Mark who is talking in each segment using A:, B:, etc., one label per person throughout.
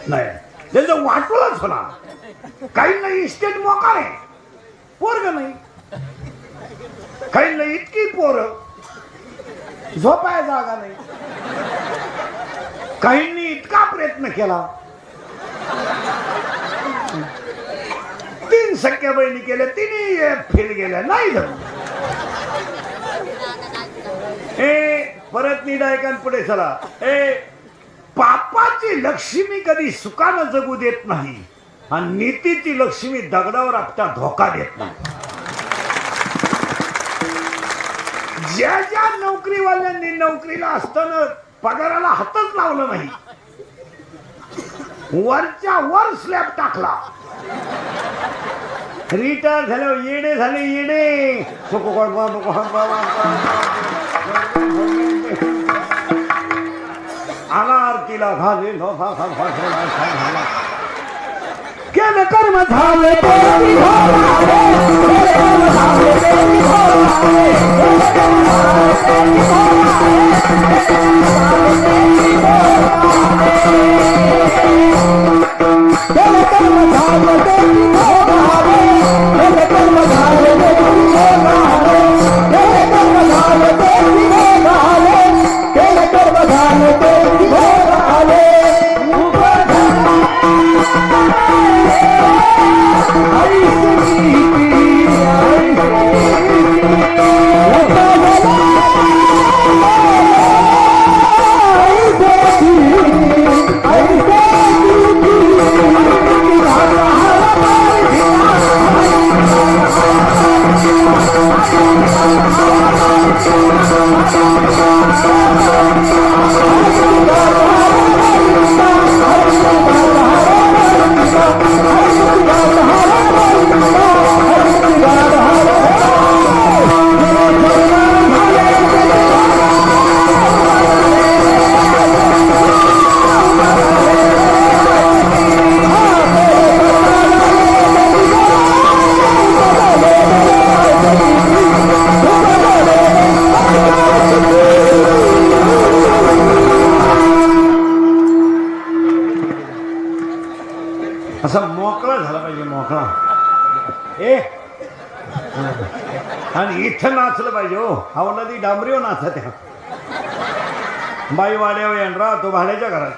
A: नाही त्याचं वाटोळच होणार. काहींना इस्टेट मोकार आहे, पोरग नाही. काहींना इतकी पोरं झोपाय जागा नाही. काहींनी इतका प्रयत्न केला, 3 सख्या बहिणी केल्या, तिन्ही फेल गेल्या, नाही झालं. परत निडायकान पुढे चला. पापाची लक्ष्मी कधी सुखानं जगू देत नाही आणि नीतीची लक्ष्मी दगडावर आपटा धोका देत नाही. ज्या ज्या नोकरीवाल्यांनी नोकरीला असताना पगाराला हातच लावलं नाही, वरच्या वर स्लॅब टाकला, रिटायर झाल्यावर येडे झाले. येडे आला आरतीला घाले केलं कर्म झाले असा मोकळा झाला पाहिजे, मोकळा. आणि इथं नाचलं पाहिजे. हो अवलादी डांबरीवर नाचत त्या बाई वाड्यावर येणार तो भाड्याच्या घरात.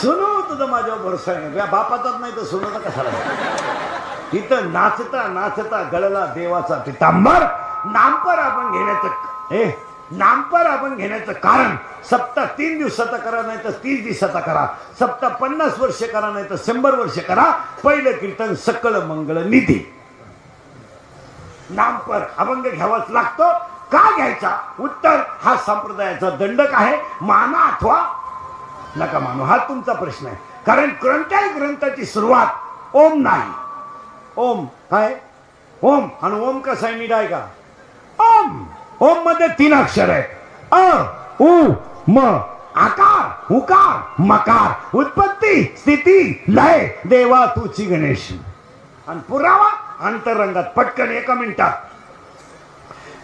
A: सुनू तुझं माझ्यावर भरोसा आहे, बापाचाच नाही तर सुनू तर कशाला. इथं नाचता नाचता गळला देवाचा पितांबर. नामपर आपण घेण्याचं नामपर आपण घेण्याचं कारण, सप्ताह 3 दिवसाचा करा नाही तर 30 दिवसाचा करा, सप्ताह 50 वर्ष करा नाही तर 100 वर्ष करा. पहिलं कीर्तन सकळ मंगळ निधी. नामपर अभंग घ्यावाच लागतो. का घ्यायचा? उत्तर हा संप्रदायाचा दंडक आहे. माना अथवा नका मानू, हा तुमचा प्रश्न आहे. कारण कोणत्याही ग्रंथाची सुरुवात ओम नाही. ओम काय? ओम. आणि ओम कसा आहे? नीट आहे का? ओम. ओम मध्ये 3 अक्षर आहेत. अ उ म. आकार उकार मकार. उत्पत्ती स्थिती लय. देवा तुची गणेश. आणि पुरावा अंतरंगात. पटकन 1 मिनिटात.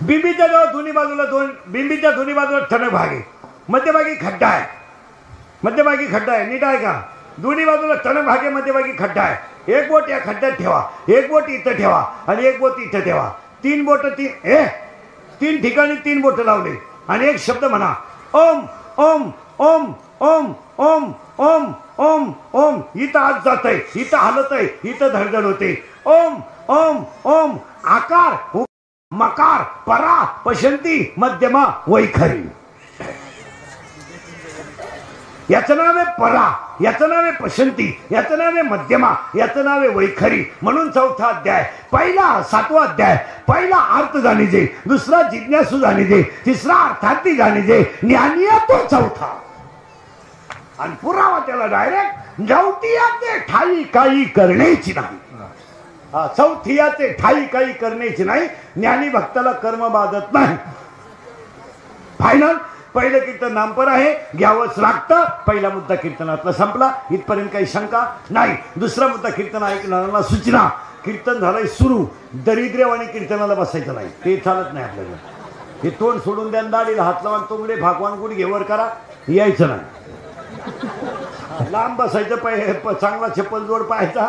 A: बिंबीच्या जवळ दोन्ही बाजूला बिंबीच्या दोन्ही बाजूला ठणक भाग आहे. मध्यभागी खड्डा आहे. मध्यभागी खड्डा आहे. नीट आहे का? दोन्ही बाजूला ठणक भाग आहे, मध्यभागी खड्डा आहे. एक बोट या खड्ड्यात ठेवा, एक बोट इथं ठेवा आणि एक बोट इथं ठेवा. 3 बोट 3 ठिकाणी 3 बोट लावले आणि एक शब्द म्हणा. ओम ओम ओम ओम ओम ओम ओम ओम. इथं आत जात आहे, इथं हलत आहे, इथं धडधड होते. ओम ओम ओम. आकार मकार परा पशंती मध्यमा वैखरी. याचं नाव आहे परा, याचं नाव आहे पशंती, याचं नाव आहे मध्यमा, याचं नाव आहे वैखरी. म्हणून 4था अध्याय. पहिला 7वा अध्याय. पहिला अर्थ जाणीजे, दुसरा जिज्ञासू जाणीजे, तिसरा अर्थार्थी जाणीजे, ज्ञानीय तो 4था. आणि पुरावा त्याला डायरेक्ट नवतीयाचे ठाई काही करण्याची नाही. 4थीयाचे ठाई काही करण्याची नाही. ज्ञानी भक्ताला कर्म बाधत नाही. फायनल. पहिलं कीर्तन नामपर आहे, घ्यावंच लागतं. पहिला मुद्दा कीर्तनातला संपला. इथपर्यंत काही शंका नाही. दुसरा मुद्दा कीर्तन ऐकणाऱ्यांना सूचना. कीर्तन झालंय सुरू. दरिद्र्यवाणी कीर्तनाला बसायचं नाही, ते चालत नाही आपल्याला. हे तोंड सोडून द्या, दाढीला हात लावा, तोंगडे भागवान गुड घेवर करा. यायचं नाही. लांब बसायचं, चांगला चप्पल जोड पाहायचा.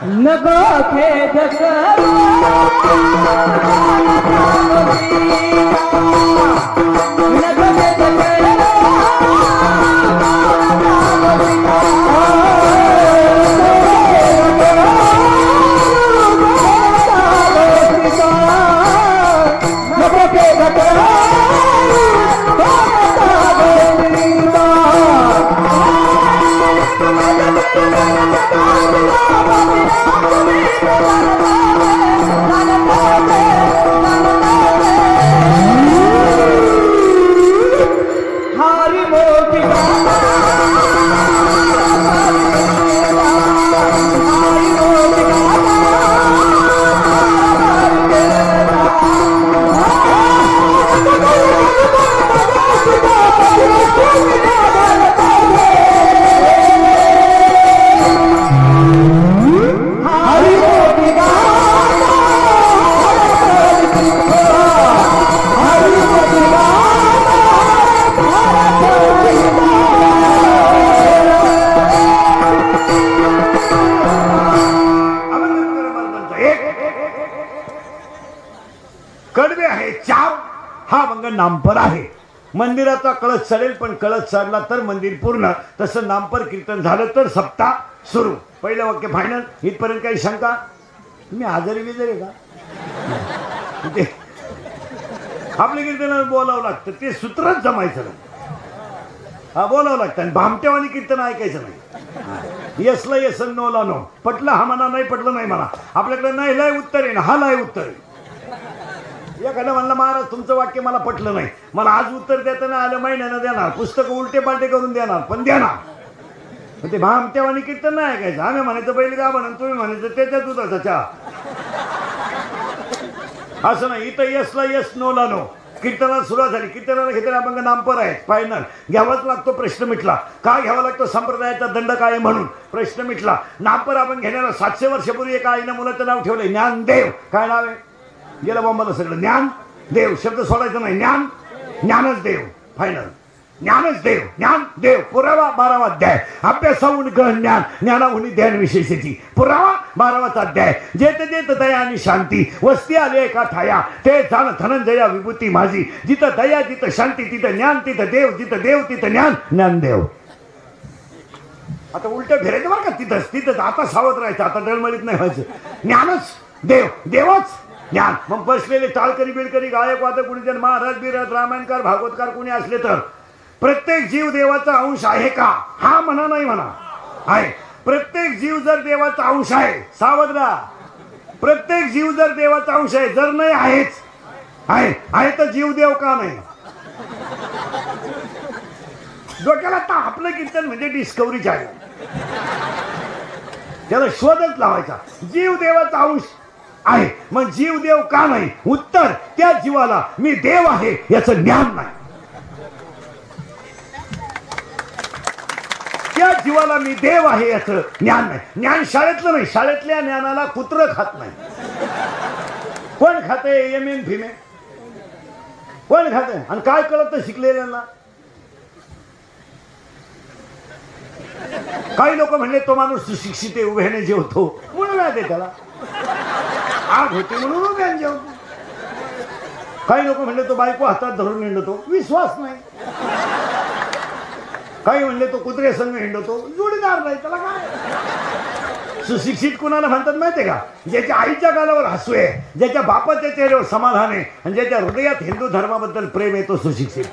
B: नको खेद करू नको खेद करू
A: कडवे आहे 4. हा अभंग नामपर आहे. मंदिराचा कळस चढेल, पण कळस चढला तर मंदिर पूर्ण. तसं नामपर कीर्तन झालं तर सप्ताह सुरू. पहिलं वाक्य फायनल. इथपर्यंत काही शंका? तुम्ही आजारी बिजारी का? आपल्या कीर्तनाला बोलावं लागतं, ते सूत्रच जमायचं नाही. हा बोलावं लागतं. आणि भामटेवानी कीर्तन ऐकायचं नाही. यसला यस, नोला नो. पटलं हा म्हणा, नाही पटलं नाही म्हणा. आपल्याकडे नाही लय उत्तर आहे ना, हा लय उत्तर आहे. एखादं म्हणलं महाराज तुमचं वाक्य मला पटलं नाही, मला आज उत्तर देताना आलं महिन्यानं देणार, पुस्तक उलटे पालटे करून देणार, पण देणार. ते भामटेवानी कीर्तन नाही ऐकायचं. आम्ही म्हणायचं बैल का म्हणून, तुम्ही म्हणायचं त्याच्या दुधाचा चहा. असं नाही. इथं यसला यस, नोला नो. कीर्तनाला सुरुवात झाली. कीर्तनाला घेताना अभंग नामपर आहे. फायनल. घ्यावाच लागतो, प्रश्न मिटला. का घ्यावा लागतो? संप्रदायाचा दंड काय म्हणून प्रश्न मिटला. नामपर आपण घेण्याला 700 वर्षापूर्वी एका आईनं मुलाचं नाव ठेवलंय ज्ञानदेव. काय नाव आहे? गेलं बॉम्बाला सगळं. ज्ञान देव शब्द सोडायचा नाही. ज्ञान, ज्ञानच देव. फायनल. ज्ञानच देव, ज्ञान देव. पुरावा 12वा अध्याय. अभ्यासाहून गहन ज्ञान, ज्ञानाहून ध्यान विशेषाची. पुरावा 12वाचा अध्याय. जेत जेत दया आणि शांती वस्ती आली एका ठाया, ते जाण धनंजया विभूती माझी. जिथं दया जिथं शांती तिथं ज्ञान, तिथं देव जिथं देव तिथं ज्ञान, ज्ञानदेव. आता उलट फिरायचं बरं का. तिथंच आता सावध राहायचं. आता डळमळीत नाही व्हायचं. ज्ञानच देव, देवच ज्ञान. मग बसलेले टाळकरी बिलकरी गायक वादक कुणी जण महाराज बिराज रामायणकार भागवतकार कुणी असले तर प्रत्येक जीव देवाचा अंश आहे का? हा म्हणा, नाही म्हणा. आहे. प्रत्येक जीव जर देवाचा अंश आहे, सावध राहा. प्रत्येक जीव जर देवाचा अंश आहे, जर नाही आहेच आहे तर जीव देव का नाही? डोक्याला आपलं कीर्तन म्हणजे डिस्कवरी चॅनल. त्याला शोधच लावायचा. जीव देवाचा अंश आहे, मग जीव देव का नाही? उत्तर, त्या जीवाला मी देव आहे याचं ज्ञान नाही. त्या जीवाला मी देव आहे याचं ज्ञान नाही. ज्ञान शाळेतलं नाही. शाळेतल्या ज्ञानाला कुत्र खात नाही. कोण खाते? एम फिमे. कोण खाते? आणि काय कळत शिकलेल्यांना? काही लोक म्हणले तो माणूस सुशिक्षित आहे, उभ्याने जेवतो म्हणून आहे त्याला. आग होती म्हणून उभ्याने जेवतो. काही लोक म्हणले तो बायको हातात धरून हिंडतो, विश्वास नाही. काही म्हणले तो कुत्रे संघ हिंडतो, जोडीदार नाही. त्याला काय? सुशिक्षित कुणाला म्हणतात माहितीये का? ज्याच्या आईच्या गालावर हसू आहे, ज्याच्या बापाच्या चेहऱ्यावर समाधान आहे आणि ज्याच्या हृदयात हिंदू धर्माबद्दल प्रेम आहे, तो सुशिक्षित.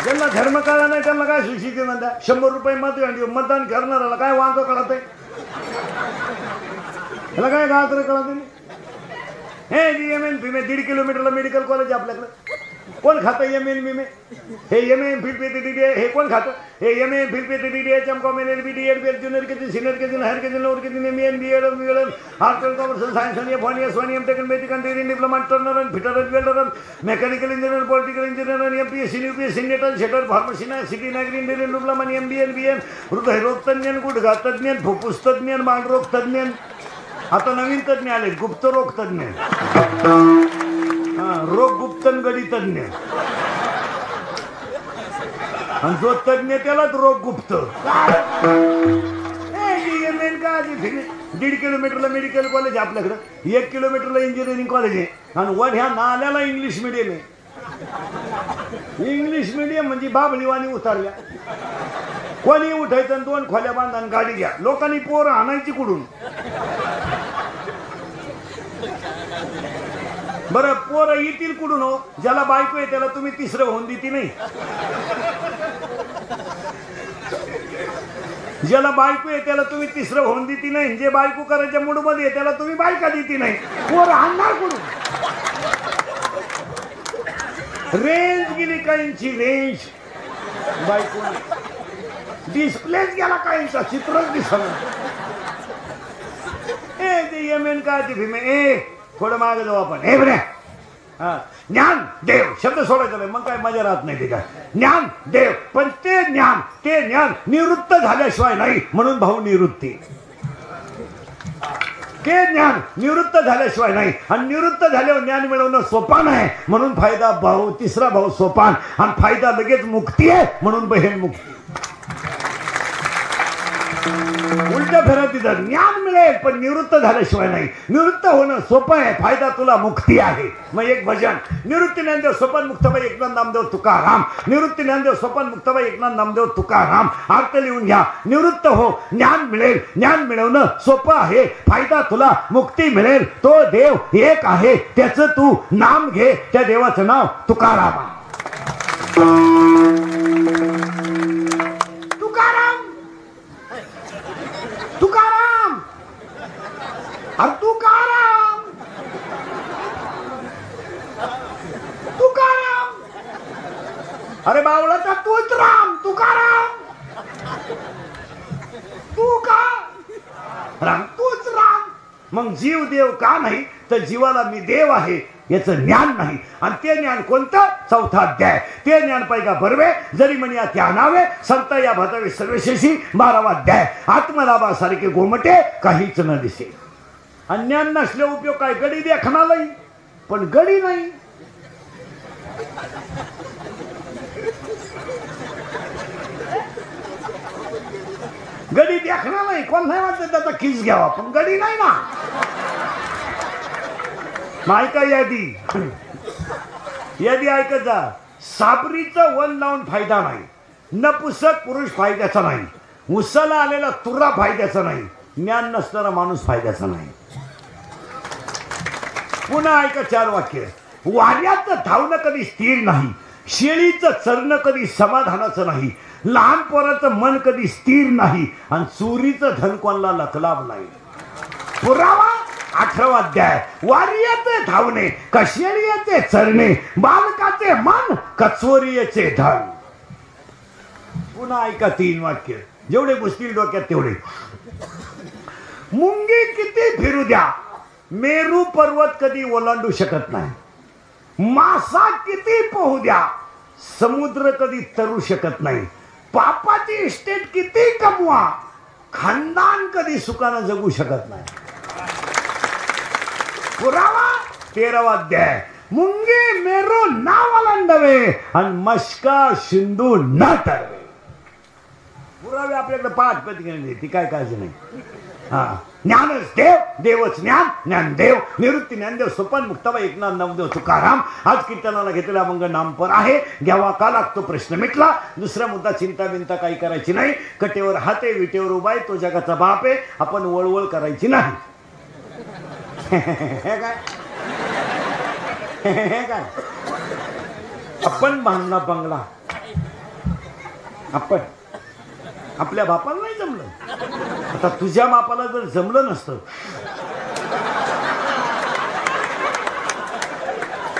A: ज्यांना धर्म कळला नाही त्यांना काय सुशिक्षित म्हणतात? 100 रुपये मतदान करणाऱ्याला काय वांग कळत आहे? त्याला काय गात्र कळत नाही. हे एम फिमे 1.5 किलोमीटरला मेडिकल कॉलेज आपल्याकडे. कोण खातं एम एम? हे MA हे कोण खातं? हे MA MCom LLB DED junior KG senior KG higher KG lower KG MN BEd arts commerce science आणि F1 M टेकन बेसिक आणि डिप्लोमा टर्नर आणि fitter welder mechanical engineer political engineer आणि MPSC UPSC नेटर शेटर फार्मसी सिटी नागरी engineer diploma आणि MBA BM हृदयरोग तज्ञ, गुडघा तज्ञ, फुफ्फुस तज्ञ, मानरोग तज्ञ. आता नवीन तज्ञ आले, गुप्तरोग तज्ञ. रोग गुप्तन गडी तज्ञ, आणि जो तज्ञ त्यालाच रोग गुप्त. 1.5 किलोमीटरला मेडिकल कॉलेज आहे आपल्याकडं, 1 किलोमीटरला इंजिनिअरिंग कॉलेज आहे, आणि वर ह्या नाल्याला इंग्लिश मिडियम आहे. इंग्लिश मिडियम म्हणजे बाबळीवाणी उतरल्या. कोणी उठायचं आणि 2 खोल्या बांधा आणि गाडी घ्या. लोकांनी पोरं आणायची कुठून? बरं, पोरं येतील कुठून हो? ज्याला बायको आहे त्याला तुम्ही तिसरं होऊन देती नाही. ज्याला बायको आहे त्याला तुम्ही तिसरं होऊन देती नाही. जे बायको करायच्या मूड मध्ये त्याला तुम्ही बायका देती नाही. पोरं आणणार कुठून? रेंज गेली काहींची, रेंज बायको डिस्प्लेच गेला काहींचा, चित्रच दिसलं. ते यमेन काय ते भीमे. थोडं मागे जाऊ आपण. हे बरे, ज्ञान देव शब्द सोडायचा नाही, मग काय मजा राहत नाही. ते काय ज्ञान देव, पण ते ज्ञान निवृत्त झाल्याशिवाय नाही, म्हणून भाऊ निवृत्ती. ते ज्ञान निवृत्त झाल्याशिवाय नाही, आणि निवृत्त झाल्यावर ज्ञान मिळवणं सोपान आहे, म्हणून फायदा भाऊ, तिसरा भाऊ सोपान, आणि फायदा लगेच मुक्ती आहे, म्हणून बहीण मुक्ती. उलट फिरत तिथं ज्ञान मिळेल पण निवृत्त झाल्याशिवाय नाही. निवृत्त होणं सोपं आहे, फायदा तुला मुक्ती आहे. मग एक भजन, निवृत्ती ज्ञानदेव सोपान मुक्तबाई एकनाथ नामदेव तुकाराम. निवृत्ती ज्ञानदेव सोपान मुक्तबाई एकनाथ नामदेव तुकाराम. अर्थ लिहून घ्या. निवृत्त हो, ज्ञान मिळेल, ज्ञान मिळवणं सोपं आहे, फायदा तुला मुक्ती मिळेल. तो देव एक आहे, त्याचं तू नाम घे, त्या देवाचं नाव तुकाराम. तुकाराम, अरे तुकाराम, तुकाराम, अरे बावळाचा तूच राम. तुकाराम, तू का राम, तूच राम. मग जीव देव का नाही, तर जीवाला मी देव आहे याचं ज्ञान नाही. आणि ते ज्ञान कोणतं? 4था अध्याय. ते ज्ञान पैका बर्वे जरी म्हणी या ध्यानावे संत या भतावे सर्वशेषी 12वा अध्याय. आत्मलाभासारखे गोमटे काहीच न दिसे. आणि ज्ञान नसले उपयोग काय? गडी देखना नाही, पण गडी नाही. गडी देखना नाही, कोण नाही वाटत त्याचा किस घ्यावा, पण गडी नाही ना. ऐका यादी ऐकत जा. साबरीचं वन लावून फायदा नाही, नपुसक पुरुष फायद्याचा नाही, उसाला आलेला तुरा फायद्याचा नाही, ज्ञान नसणारा माणूस फायद्याचा नाही. पुन्हा ऐका 4 वाक्य. वाऱ्याचं धावणं कधी स्थिर नाही, शेळीचं चरणं कधी समाधानाचं नाही, लहान पोराचं मन कधी स्थिर नाही, आणि चोरीचं धन कोणाला लखलाभ नाही. पुरावा 18वा अध्याय. वार्याचे धावणे, कशेळीचे चरणे, बालकाचे मन, कचोरीचे धन. पुन्हा ऐका 3 वाक्य, जेवढे घुसतील डोक्यात तेवढे. मुंगी किती फिरू द्या, मेरू पर्वत कधी ओलांडू शकत नाही. मासा किती पोहू द्या, समुद्र कधी तरू शकत नाही. पापाची इस्टेट किती कमवा, खानदान कधी सुखानं जगू शकत नाही. पुरावा 13वा अध्याय. मुंगे मेरो ना वलांडवे, आणि मस्का शिंदू न तरवे. पुरावे आपल्याकडे 5 प्रतिक्रिया, ती काय काळजी नाही. ज्ञानच देव, देवच ज्ञान, ज्ञान देव. निवृत्ती ज्ञानदेव सोपान मुक्ताबाई एकनाथ नामदेव तुकाराम. आज कीर्तनाला घेतलेला मंगळ नामपर आहे. घ्यावा का लागतो प्रश्न मिटला. दुसरा मुद्दा, चिंता बिंता काही करायची नाही. कटेवर हाते, विटेवर उभाय, तो जगाचा बाप आहे. आपण वळवळ करायची नाही. हे काय काय आपण बांधला बंगला, आपण आपल्या बापाला नाही जमलं. आता तुझ्या बापाला जर जमलं नसतं,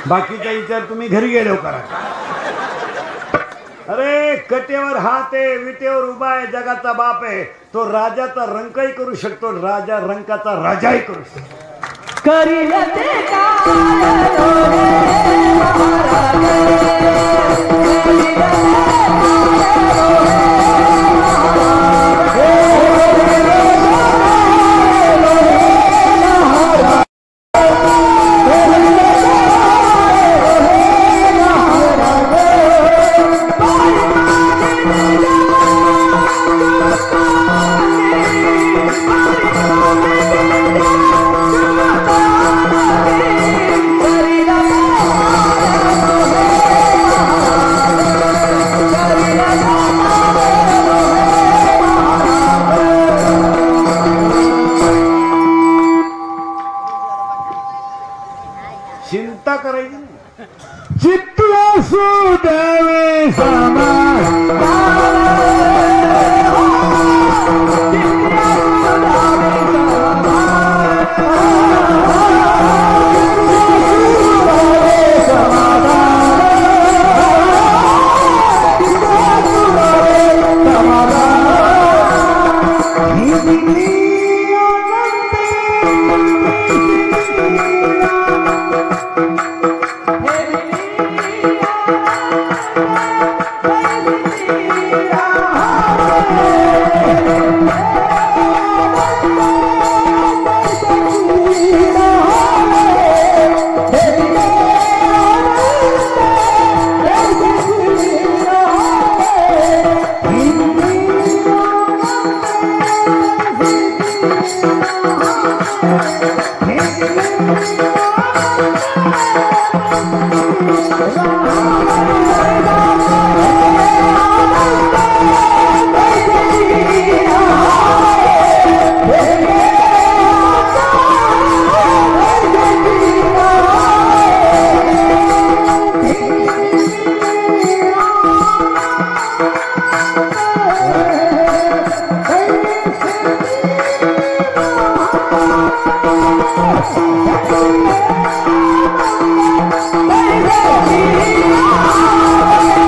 A: बाकीचा विचार तुम्ही घरी गेलो करा. अरे कटेवर हात आहे, विटेवर उभा आहे, जगाचा बाप आहे. तो राजाचा रंकही करू शकतो, राजा रंकाचा राजाही करू शकतो.
B: करील ते
A: चिंता करायची नाही.
B: चित्त असू द्यावे
C: Hey,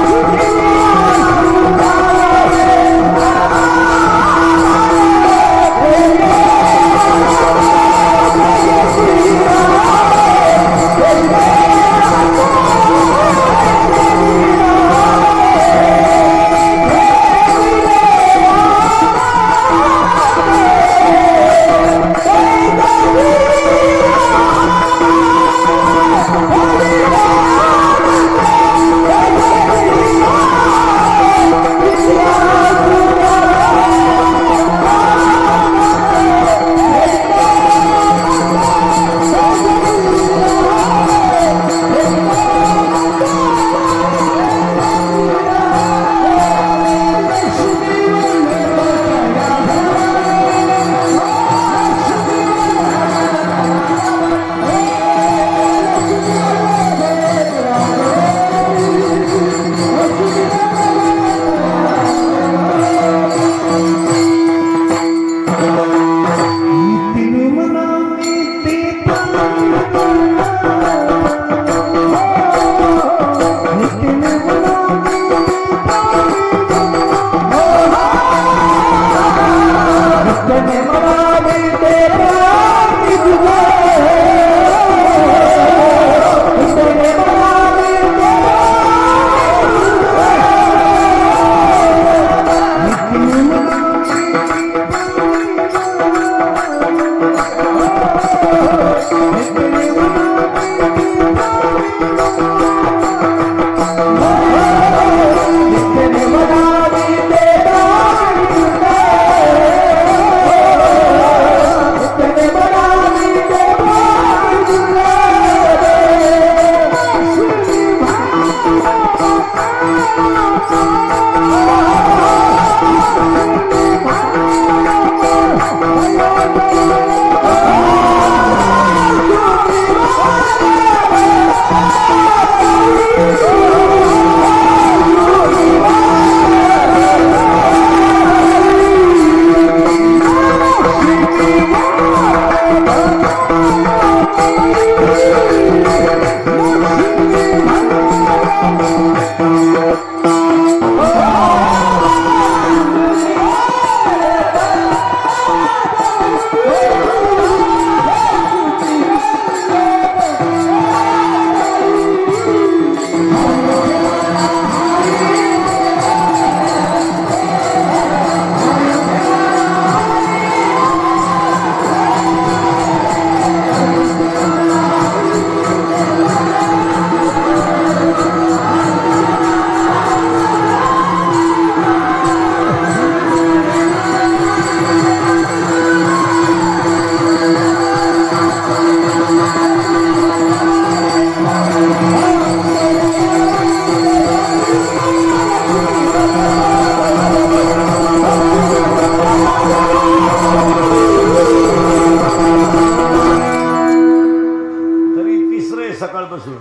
A: सकाळपासून.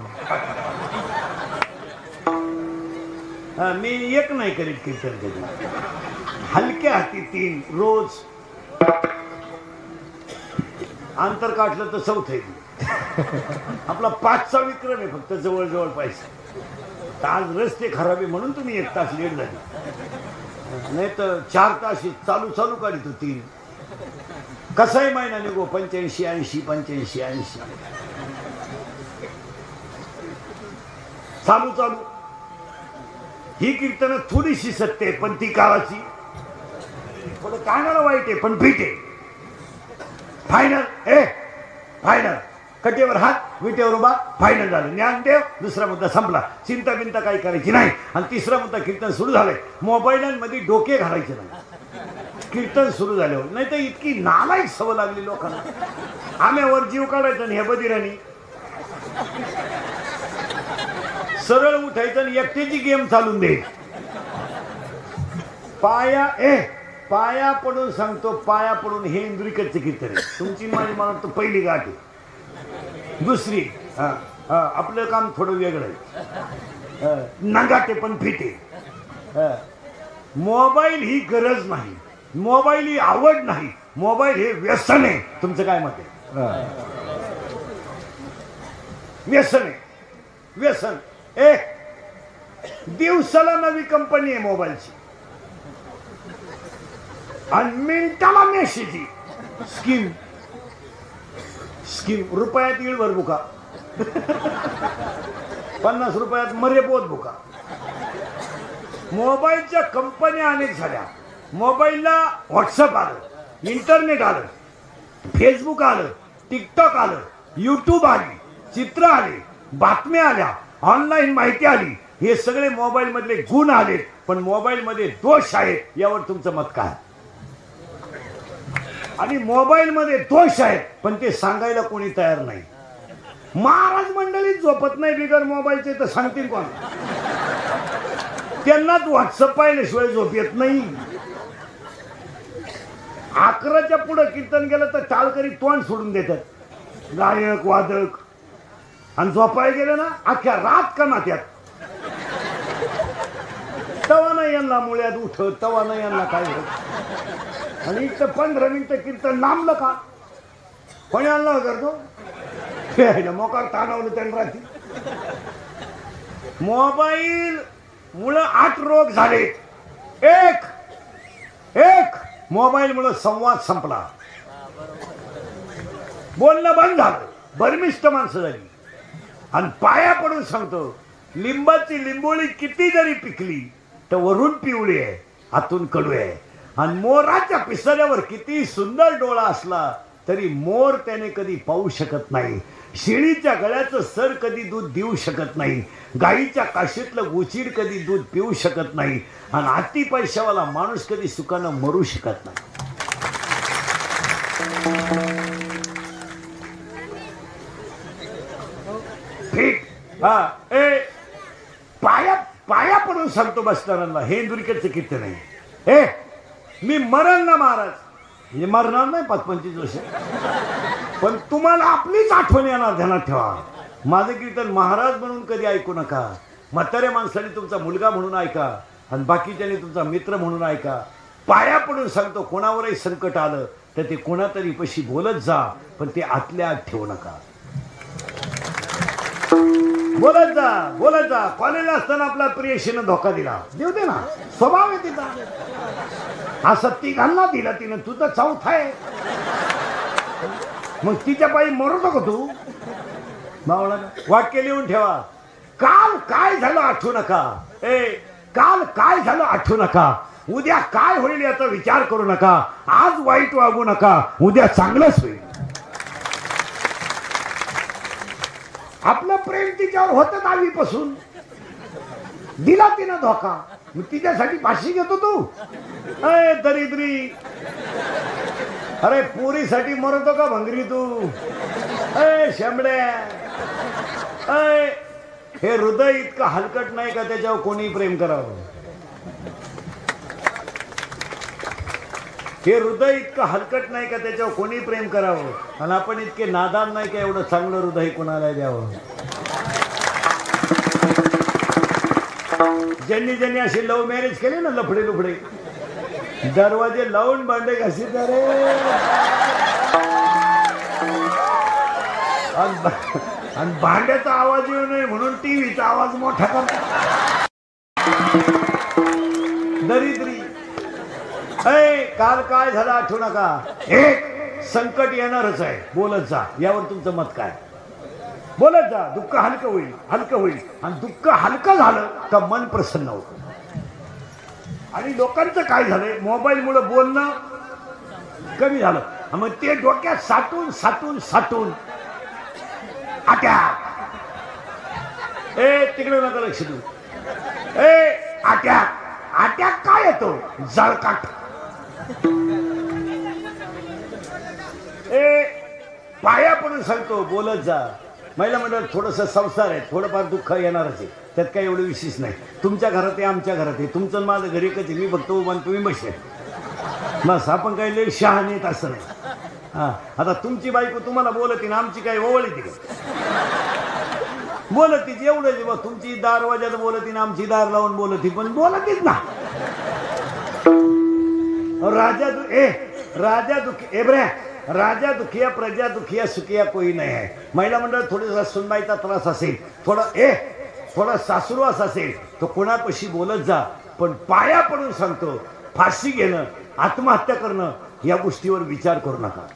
A: मी एक नाही करीत कीर्तन कधी. हलक्या हाती 3 रोज. अंतर काढलं तर 4थे. आपला 5चा विक्रम आहे, फक्त जवळ पाहिजे. आज रस्ते खराब आहे म्हणून तुम्ही 1 तास लेट झाली, नाही तर 4 तास चालू काढतो 3. कसाही महिना निघो 85 80 85 80 चालू. ही कीर्तन थोडीशी सत्य आहे, पण ती काळाची. थोडं कानाला वाईट आहे, पण पीठ आहे. फायनल कटेवर हात, विटेवर उभा, फायनल झालं. ज्ञानदेव. दुसरा मुद्दा संपला. चिंता बिंता काही करायची नाही. आणि तिसरा मुद्दा, कीर्तन सुरू झालंय, मोबाईलमध्ये डोके घालायचे नाही. कीर्तन सुरू झाल्यावर, नाही तर इतकी नालायक सवय लागली लोकांना. आम्यावर जीव काढायचा आणि हे बदिराणी सरळ उठायचं आणि एकट्याची गेम चालून दे. पाया पडून सांगतो, पाया पडून. हे इंद्रिकटचे कीर्तन आहे. तुमची माझी मला वाटतं पहिली गाठ आहे. दुसरी आपलं काम थोडं वेगळं आहे. नगाटे पण फिटे. मोबाईल ही गरज नाही, मोबाईल ही आवड नाही, मोबाईल हे व्यसन आहे. तुमचं काय मत आहे? व्यसन आहे, व्यसन. दिवसाला नवी कंपनी आहे मोबाईलची, आणि मिनिटाला मेसेज. स्कीम रुपयात येईल भर बुका, 50 रुपयात मरे पोत बुका. मोबाईलच्या कंपन्या अनेक झाल्या. मोबाईलला व्हॉट्सअप आलं, इंटरनेट आलं, फेसबुक आलं, टिकटॉक आलं, यूट्यूब आली, चित्र आले, बातम्या आल्या, ऑनलाईन माहिती आली. हे सगळे मोबाईल मधले गुण आले, पण मोबाईल मध्ये दोष आहेत. यावर तुमचं मत काय? आणि मोबाईल मध्ये दोष आहेत, पण ते सांगायला कोणी तयार नाही. महाराज मंडळीत झोपत नाही बिगर मोबाईलचे, तर सांगतील कोण? त्यांनाच व्हॉट्सअप पाहिल्याशिवाय झोप येत नाही. 11च्या पुढे कीर्तन गेलं तर टाळकरी तोंड सोडून देतात, गायक वादक. आणि झोपायला गेलं ना, अख्ख्या रात का नात्यात. तवा नाही यांना मुळ्यात उठत, तवा नाही यांना काय होत. आणि इथं 15 मिनिटं कीर्तन लांबलं का कोणी आणलं करतो मोकार ताणवलं त्यांनी राहते. मोबाईल मुळे 8 रोग झाले. एक मोबाईल मुळे संवाद संपला, बोलणं बंद झालं, बर्मिष्ट माणसं झाली. आणि पाया पडून सांगतो, लिंबाची लिंबोळी किती जरी पिकली तर वरून पिवळी आहे, आतून कडू आहे. आणि मोराच्या पिसाऱ्यावर किती सुंदर डोळा असला तरी मोर त्याने कधी पाहू शकत नाही. शेळीच्या गळ्याचं सर कधी दूध देऊ शकत नाही. गाईच्या काशीतलं उचीड कधी दूध पिऊ शकत नाही. आणि अति पैशावाला माणूस कधी सुखानं मरू शकत नाही. पाया पडून सांगतो बसणाऱ्यांना, हे इंदुरीकडचं कीर्तन आहे. मी मरण ना महाराज, म्हणजे मरणार नाही 25 वर्ष, पण तुम्हाला आपलीच आठवण येणार. ध्यानात ठेवा, माझं कीर्तन महाराज म्हणून कधी ऐकू नका. म्हाताऱ्या माणसाने तुमचा मुलगा म्हणून ऐका, आणि बाकीच्याने तुमचा मित्र म्हणून ऐका. पाया पडून सांगतो, कोणावरही संकट आलं तर ते कोणातरी पशी बोलत जा, पण ते आतल्या आत ठेवू नका. बोलत जा. कॉलेजला असताना आपला प्रियशीनं धोका दिला, देऊ दे ना, स्वभाव आहे तिचा. असं तिघांना दिला तिनं, तू तर 4था आहे. मग तिच्या पायी मरतो का तू? वाक्य लिहून ठेवा. काल काय झालं आठवू नका. काल काय झालं आठवू नका. उद्या काय होईल याचा विचार करू नका. आज वाईट वागू नका, उद्या चांगलंच होईल. आपलं प्रेम तिच्यावर होतं 10वी पासून, दिला तिनं धोका, मग तिच्यासाठी फाशी घेतो तू? दरिद्री, अरे पोरीसाठी मरतो का भंगरी तू? शेंबड्या, हे हृदय इतकं हलकट नाही का त्याच्यावर कोणी प्रेम करावं? हे हृदय इतकं हलकट नाही का त्याच्यावर कोणी प्रेम करावं? आणि आपण इतके नादान नाही का एवढं चांगलं हृदय कोणाला द्यावं? ज्यांनी ज्यांनी असे लव्ह मॅरेज केले ना, लफडे लुफडे, दरवाजे लावून भांडे घासी रे, आणि भांड्याचा आवाज येऊ नये म्हणून टीव्हीचा आवाज मोठा करतात. दरिद्री. काल काय झालं आठवू नका. एक संकट येणारच आहे, बोलत जा. यावर तुमचं मत काय? बोलत जा. दुःख हलकं होईल, हलकं होईल. आणि दुःख हलकं झालं का मन प्रसन्न होतं. आणि लोकांचं काय झालंय, मोबाईलमुळे बोलणं कमी झालं. मग ते डोक्यात साठून साठून साठून अटॅक. तिकडे नका लक्ष देऊ. अटॅक. अटॅक काय येतो? जळकाट. पाया पडून सांगतो, बोलत जा. महिला मंडळ थोडस संसार आहे, थोडंफार दुःख येणारच आहे, त्यात काही एवढं विशेष नाही. तुमच्या घरात आहे, आमच्या घरात आहे. तुमचं माझं घरी एकच आहे. मी बघतो उभा, तुम्ही बसे. बस आपण काही लई शहाणेत असं नाही. हा, आता तुमची बायको तुम्हाला बोलती ना, आमची काही ओवळ येते का? बोलतीच एवढंच. बघ, तुमची दारवाजात बोलती ना, आमची दार लावून बोलती, पण बोलतीच ना. राजा दुखी एब्रे, राजा दुखिया प्रजा दुखिया सुखिया कोई नाही आहे. महिला मंडळ थोडासा सुनबाईचा त्रास असेल, थोडा सासुरवास असेल, तो कोणापाशी बोलत जा. पण पाया पडून सांगतो, फाशी घेणं, आत्महत्या करणं या गोष्टीवर विचार करू नका.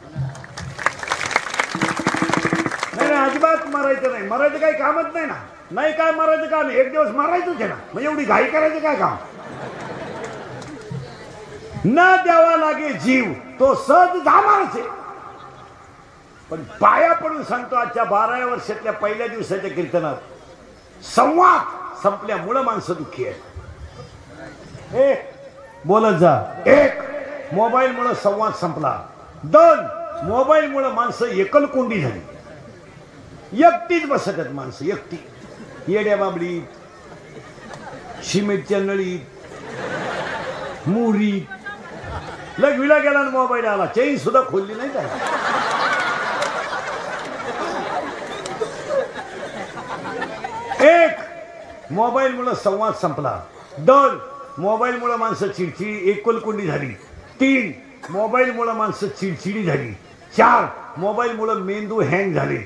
A: नाही, अजिबात मरायचं नाही. मरायचं काही कामच नाही ना. नाही काय मरायचं काम, एक दिवस मरायचंच आहे ना. मग एवढी घाई करायचं काय काम? न द्यावा लागे जीव तो सहज जाणारच आहे. पण पाया पडून सांगतो, आजच्या 12व्या वर्षातल्या पहिल्या दिवसाच्या कीर्तनात संवाद संपल्यामुळं माणसं दुःखी आहेत. बोलत जा. 1 मोबाईलमुळे संवाद संपला. 2 मोबाईलमुळे माणसं एकलकोंडी झाली. एकटीच बसत आहेत माणसं, एकटी. येड्या बाबडीत, सिमेंटच्या नळीत, मुरीत. विला गेला ना मोबाईल आला, चेन सुद्धा खोलली नाही का? एक मोबाईलमुळे संवाद संपला. 2 मोबाईलमुळे माणसं चिडचिडी, एकलकोंडी झाली. 3 मोबाईलमुळे माणसं चिडचिडी झाली. 4 मोबाईलमुळे मेंदू हँग झाले.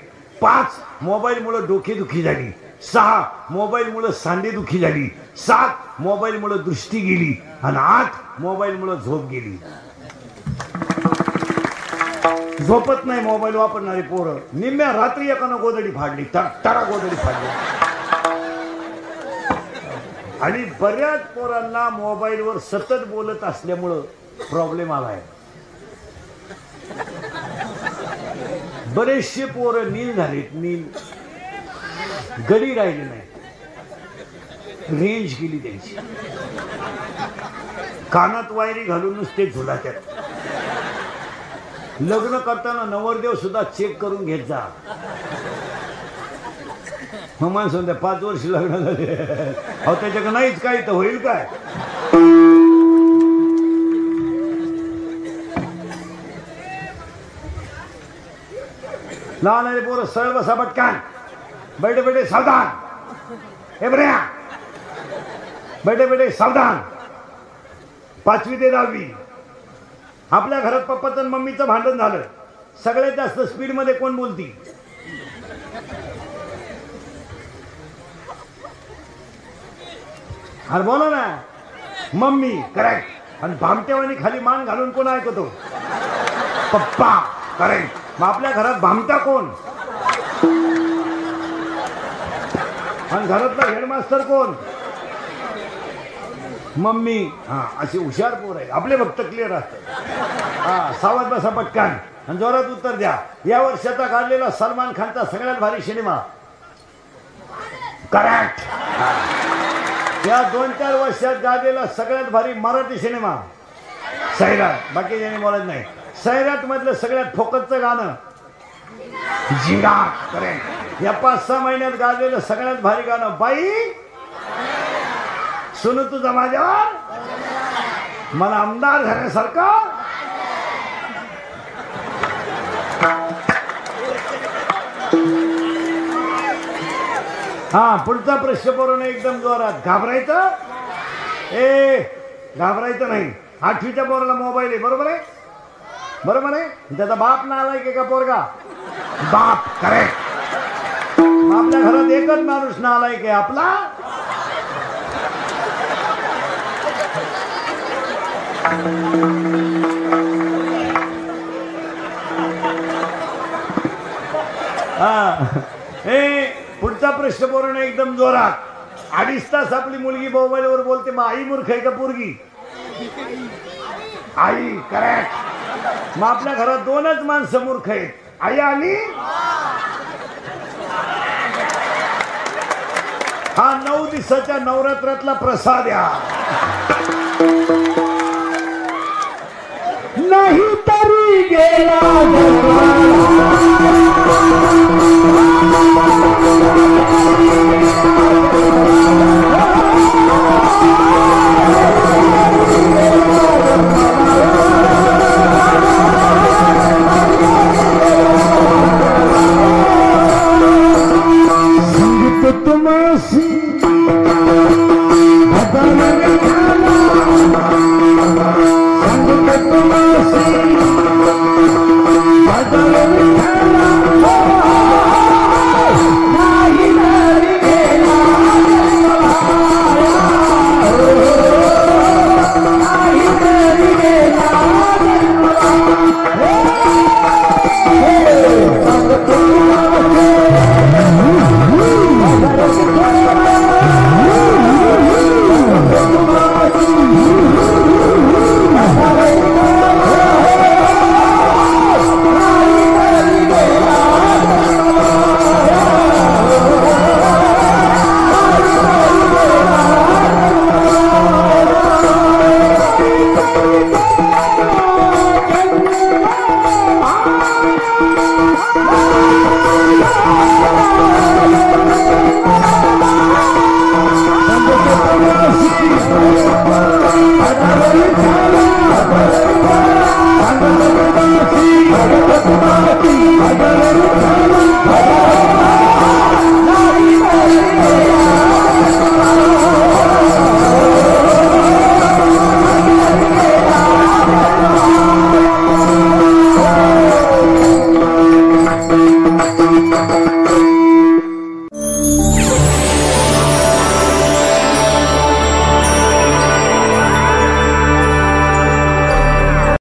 A: 5 मोबाईलमुळे डोकेदुखी झाली. 6 मोबाईलमुळे सांधेदुखी झाली. 7 मोबाईलमुळे दृष्टी गेली. आणि 8 मोबाईलमुळे झोप गेली. झोपत नाही मोबाईल वापरणारी पोरं. निम्म्या रात्री एकानं गोदडी फाडली, तरा गोदडी फाडली. आणि बऱ्याच पोरांना मोबाईलवर सतत बोलत असल्यामुळं प्रॉब्लेम आलाय. बरेचसे पोरं नील झालेत. नील गडी राहिली नाही, रेंज गेली त्यांची. कानात वायरी घालून नुसते झुलात्यात. लग्न करताना नवरदेव सुद्धा चेक करून घेत जा. मग माणसं 5 वर्ष लग्न झाले, अहो त्याच्याकडे नाहीच काही तर होईल काय? लहान पोरं सरळ बसा पटकान. बैठे बैठे सावधान. हे बऱ्या बैठे बैठे सावधान. 5वी ते 10वी. आपल्या घरात पप्पाचं आणि मम्मीचं भांडण झालं. सगळ्यात जास्त स्पीड मध्ये कोण बोलती? अरे बोला ना. मम्मी. करेक्ट. आणि भामट्यावानी खाली मान घालून कोण ऐकतो? पप्पा. करेक्ट. मग आपल्या घरात भामटा कोण? आणि घरातला हेडमास्टर कोण? मम्मी. हा, अशी हुशार पोर आहे आपले. भक्त क्लिअर असतात. हा, सावध बसा पटकन आणि जोरात उत्तर द्या. या वर्षाचा काढलेला सलमान खानचा सगळ्यात भारी सिनेमा? करेक्ट. या 2-4 वर्षात गाजलेला सगळ्यात भारी मराठी सिनेमा? सैराट. बाकी ज्यांनी बोलत नाही. सैराट मधलं सगळ्यात फोकसचं गाणं? जिंगाट. करेक्ट. या 5-6 महिन्यात गाजलेलं सगळ्यात भारी गाणं? बाई सुनू तुझा माझ्यावर, मला आमदार झाल्यासारखं. हा, पुढचा प्रश्न बरोबर एकदम जोरात. घाबरायचं ए घाबरायचं नाही. 8वीच्या पोराला मोबाईल आहे, बरोबर आहे, बरोबर आहे. त्याचा बाप नालायक आहे का पोरगा? बाप. करेक्ट. आपल्या घरात एकच माणूस नालायक आहे, आपला हे पुढचा प्रश्न बोलणं एकदम जोरात. 2.5 तास आपली मुलगी मोबाईलवर बोलते, मग आई मूर्ख आहे का पोरगी? आई. करेक्ट. मग आपल्या घरात 2च माणसं मूर्ख आहेत, आई आणि हा 9 दिवसाच्या नवरात्रातला प्रसाद या.
B: नाही तरी गेला संगीत तुमसी